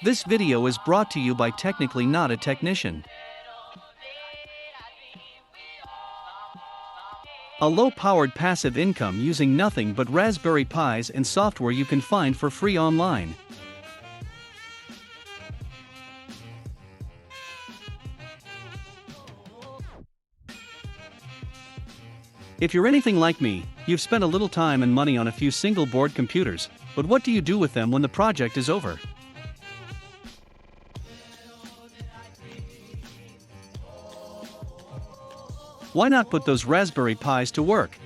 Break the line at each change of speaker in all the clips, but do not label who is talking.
This video is brought to you by Technically Not a Technician. A low-powered passive income using nothing but Raspberry Pis and software you can find for free online. If you're anything like me, you've spent a little time and money on a few single-board computers, but what do you do with them when the project is over? Why not put those Raspberry Pis to work?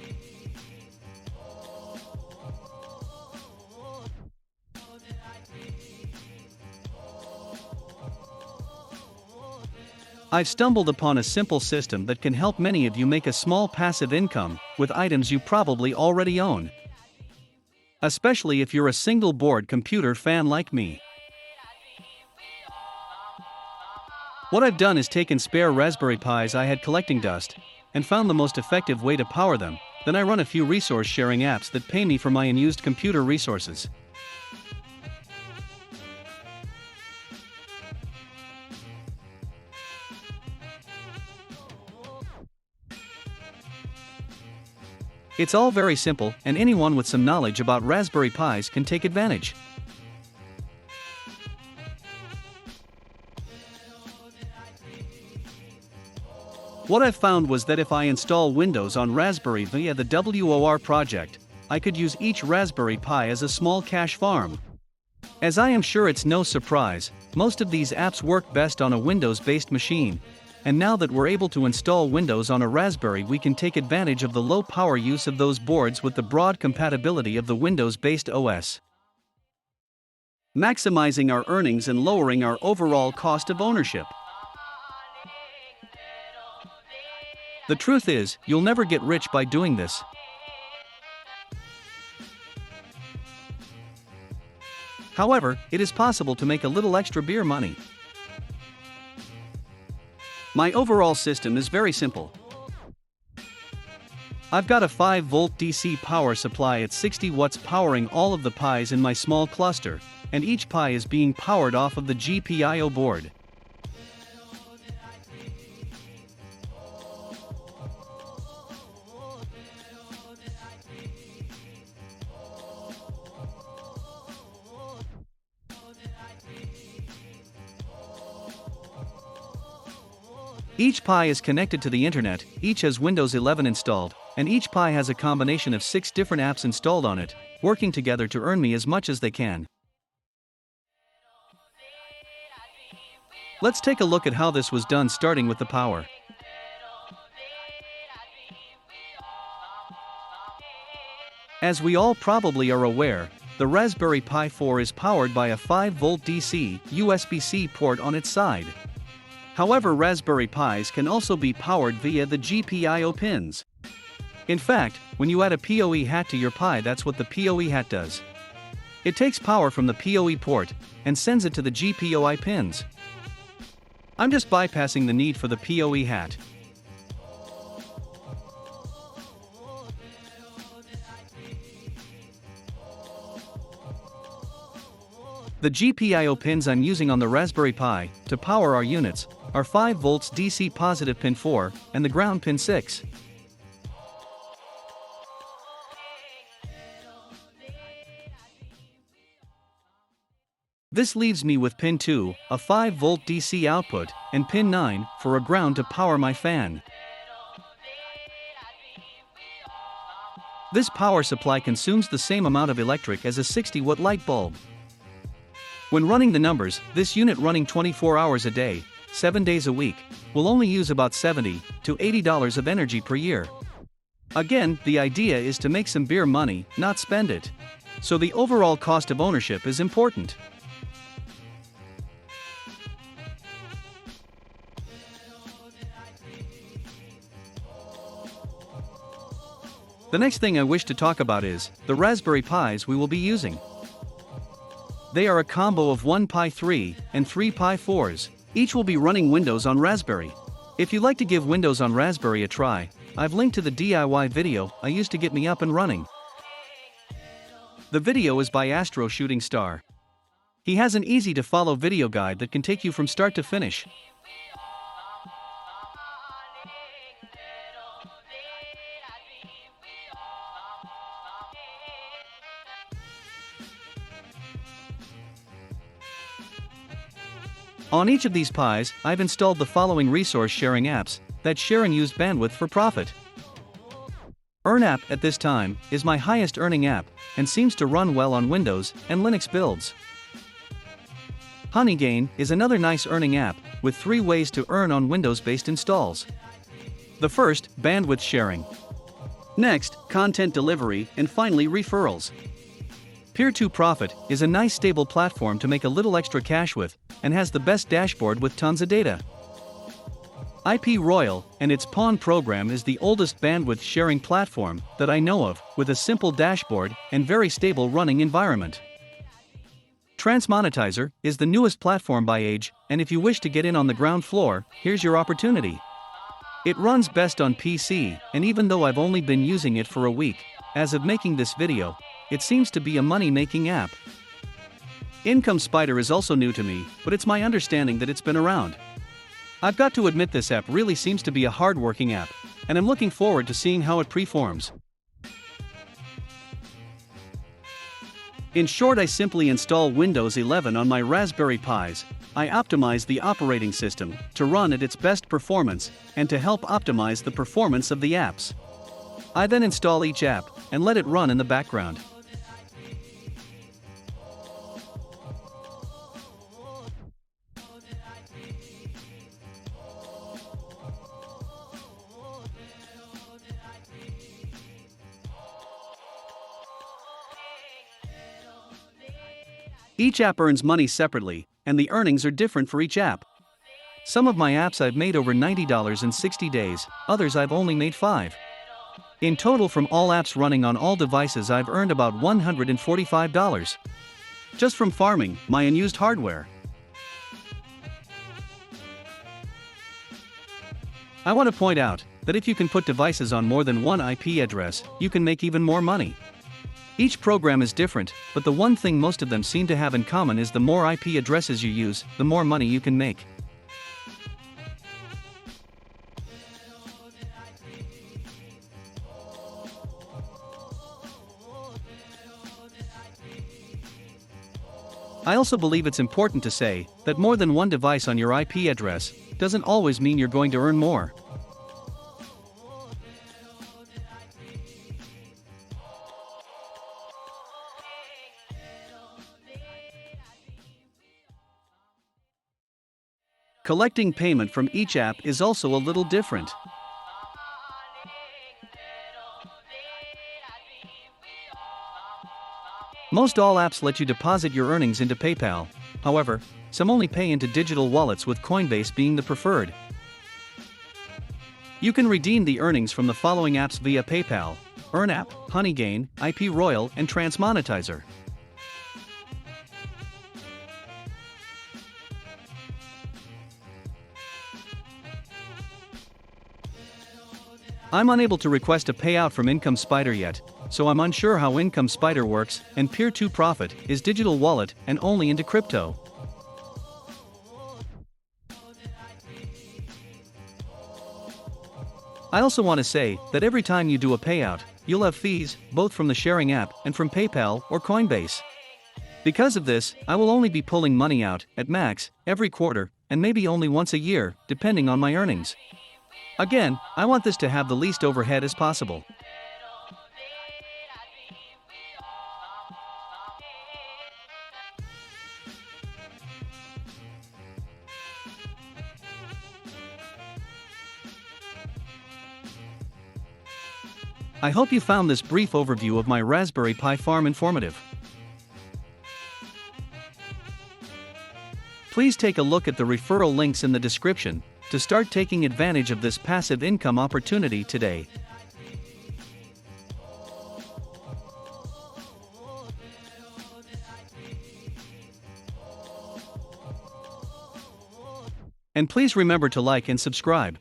I've stumbled upon a simple system that can help many of you make a small passive income with items you probably already own. Especially if you're a single-board computer fan like me. What I've done is taken spare Raspberry Pis I had collecting dust, and found the most effective way to power them. Then I run a few resource-sharing apps that pay me for my unused computer resources. It's all very simple, and anyone with some knowledge about Raspberry Pis can take advantage. What I've found was that if I install Windows on Raspberry via the WOR project, I could use each Raspberry Pi as a small cache farm. As I am sure it's no surprise, most of these apps work best on a Windows-based machine, and now that we're able to install Windows on a Raspberry, we can take advantage of the low power use of those boards with the broad compatibility of the Windows-based OS, maximizing our earnings and lowering our overall cost of ownership. The truth is, you'll never get rich by doing this. However, it is possible to make a little extra beer money. My overall system is very simple. I've got a 5-volt DC power supply at 60 watts powering all of the Pis in my small cluster, and each Pi is being powered off of the GPIO board. Each Pi is connected to the internet, each has Windows 11 installed, and each Pi has a combination of 6 different apps installed on it, working together to earn me as much as they can. Let's take a look at how this was done, starting with the power. As we all probably are aware, the Raspberry Pi 4 is powered by a 5-volt DC USB-C port on its side. However, Raspberry Pis can also be powered via the GPIO pins. In fact, when you add a PoE hat to your Pi, that's what the PoE hat does. It takes power from the PoE port and sends it to the GPIO pins. I'm just bypassing the need for the PoE hat. The GPIO pins I'm using on the Raspberry Pi to power our units are 5 volts DC positive pin 4 and the ground pin 6. This leaves me with pin 2, a 5-volt DC output, and pin 9 for a ground to power my fan. This power supply consumes the same amount of electric as a 60-watt light bulb. When running the numbers, this unit running 24 hours a day, 7 days a week, will only use about $70 to $80 of energy per year. Again, the idea is to make some beer money, not spend it. So the overall cost of ownership is important. The next thing I wish to talk about is the Raspberry Pis we will be using. They are a combo of 1 Pi 3 and 3 Pi 4s. Each will be running Windows on Raspberry. If you'd like to give Windows on Raspberry a try, I've linked to the DIY video I used to get me up and running. The video is by Astro Shooting Star. He has an easy-to-follow video guide that can take you from start to finish. On each of these Pis, I've installed the following resource sharing apps that share and use bandwidth for profit. EarnApp at this time is my highest earning app and seems to run well on Windows and Linux builds. Honeygain is another nice earning app with 3 ways to earn on Windows-based installs. The first, bandwidth sharing. Next, content delivery, and finally referrals. Peer-to-Profit is a nice stable platform to make a little extra cash with, and has the best dashboard with tons of data. IPRoyal and its Pawn program is the oldest bandwidth sharing platform that I know of, with a simple dashboard and very stable running environment. Traffmonetizer is the newest platform by age, and if you wish to get in on the ground floor, here's your opportunity. It runs best on PC, and even though I've only been using it for a week, as of making this video, it seems to be a money-making app. Income Spider is also new to me, but it's my understanding that it's been around. I've got to admit this app really seems to be a hard-working app, and I'm looking forward to seeing how it performs. In short, I simply install Windows 11 on my Raspberry Pis. I optimize the operating system to run at its best performance and to help optimize the performance of the apps. I then install each app and let it run in the background. Each app earns money separately, and the earnings are different for each app. Some of my apps I've made over $90 in 60 days, others I've only made $5. In total, from all apps running on all devices, I've earned about $145. Just from farming my unused hardware. I want to point out that if you can put devices on more than one IP address, you can make even more money. Each program is different, but the one thing most of them seem to have in common is the more IP addresses you use, the more money you can make. I also believe it's important to say that more than one device on your IP address doesn't always mean you're going to earn more. Collecting payment from each app is also a little different. Most all apps let you deposit your earnings into PayPal. However, some only pay into digital wallets, with Coinbase being the preferred. You can redeem the earnings from the following apps via PayPal: EarnApp, Honeygain, IPRoyal, and Traffmonetizer. I'm unable to request a payout from Income Spider yet, so I'm unsure how Income Spider works, and Peer-to-Profit is digital wallet and only into crypto. I also want to say that every time you do a payout, you'll have fees, both from the sharing app and from PayPal or Coinbase. Because of this, I will only be pulling money out, at max, every quarter, and maybe only once a year, depending on my earnings. Again, I want this to have the least overhead as possible. I hope you found this brief overview of my Raspberry Pi farm informative. Please take a look at the referral links in the description to start taking advantage of this passive income opportunity today. And please remember to like and subscribe.